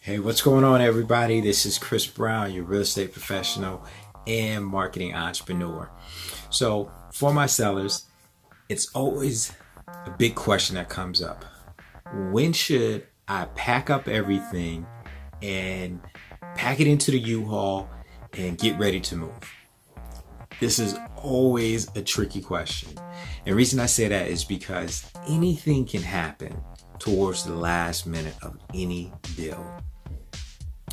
Hey, what's going on, everybody? This is Chris Brown, your real estate professional and marketing entrepreneur. So, for my sellers, it's always a big question that comes up. When should I pack up everything and pack it into the U-Haul and get ready to move? This is always a tricky question. And the reason I say that is because anything can happen towards the last minute of any deal.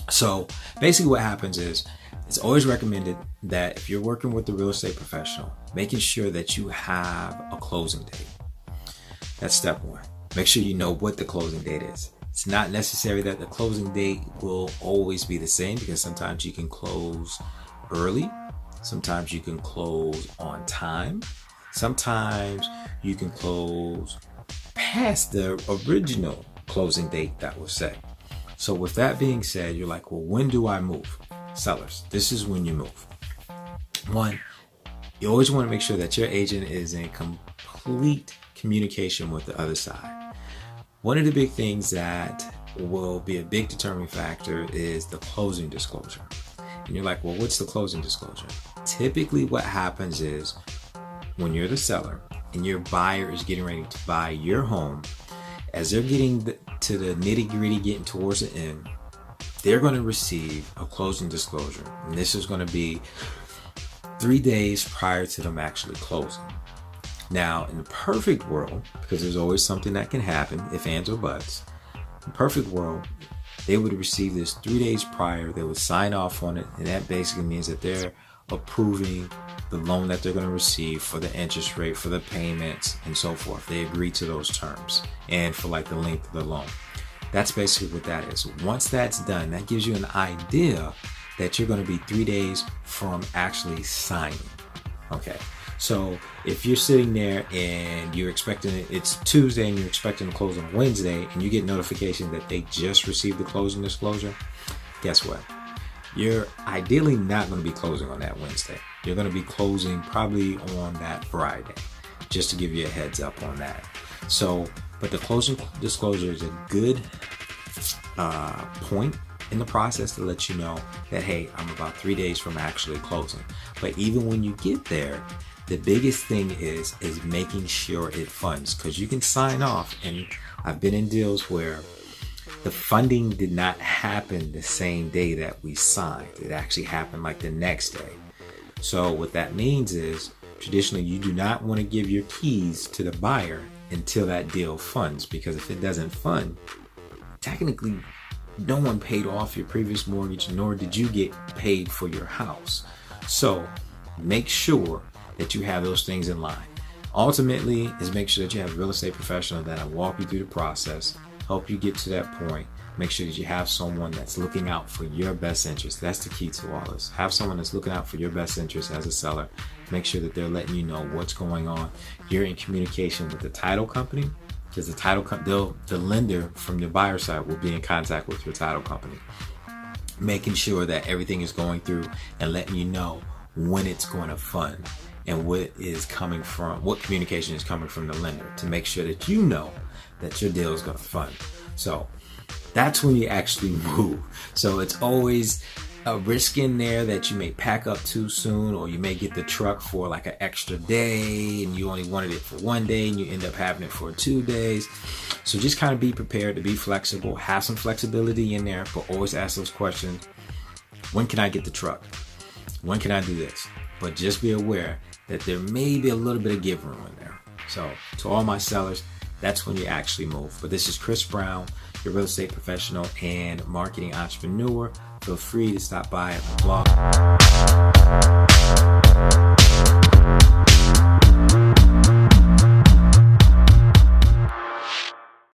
So basically what happens is it's always recommended that if you're working with a real estate professional, making sure that you have a closing date. That's step one. Make sure you know what the closing date is. It's not necessary that the closing date will always be the same, because sometimes you can close early. Sometimes you can close on time. Sometimes you can close past the original closing date that was set. So with that being said, you're like, well, when do I move? Sellers, this is when you move. One, you always want to make sure that your agent is in complete communication with the other side. One of the big things that will be a big determining factor is the closing disclosure. And you're like, well, what's the closing disclosure? Typically what happens is when you're the seller and your buyer is getting ready to buy your home, as they're getting to the nitty-gritty, getting towards the end, they're going to receive a closing disclosure. And this is going to be 3 days prior to them actually closing. Now, in the perfect world, because there's always something that can happen, if ands or buts, in the perfect world, they would receive this 3 days prior. They would sign off on it, and that basically means that they're approving the loan that they're going to receive, for the interest rate, for the payments, and so forth. They agree to those terms, and for like the length of the loan. That's basically what that is. Once that's done, that gives you an idea that you're going to be 3 days from actually signing. Okay. So if you're sitting there and you're expecting it's Tuesday and you're expecting to close on Wednesday, and you get notification that they just received the closing disclosure, guess what? You're ideally not going to be closing on that Wednesday. You're going to be closing probably on that Friday, just to give you a heads up on that. So, but the closing disclosure is a good point in the process to let you know that, hey, I'm about 3 days from actually closing. But even when you get there, the biggest thing is making sure it funds, because you can sign off. And I've been in deals where the funding did not happen the same day that we signed. It actually happened like the next day. So what that means is, traditionally, you do not want to give your keys to the buyer until that deal funds, because if it doesn't fund, technically no one paid off your previous mortgage, nor did you get paid for your house. So make sure that you have those things in line. Ultimately, is make sure that you have a real estate professional that'll walk you through the process, help you get to that point. Make sure that you have someone that's looking out for your best interest. That's the key to all this. Have someone that's looking out for your best interest as a seller. Make sure that they're letting you know what's going on. You're in communication with the title company, because the title the lender from the buyer side will be in contact with your title company, making sure that everything is going through and letting you know when it's going to fund and what communication is coming from the lender, to make sure that you know that your deal is going to fund. So that's when you actually move. So it's always a risk in there that you may pack up too soon, or you may get the truck for like an extra day and you only wanted it for 1 day and you end up having it for 2 days. So just kind of be prepared to be flexible, have some flexibility in there, but always ask those questions. When can I get the truck? When can I do this? But just be aware that there may be a little bit of give room in there. So to all my sellers, that's when you actually move. But this is Chris Brown, your real estate professional and marketing entrepreneur. Feel free to stop by at my blog.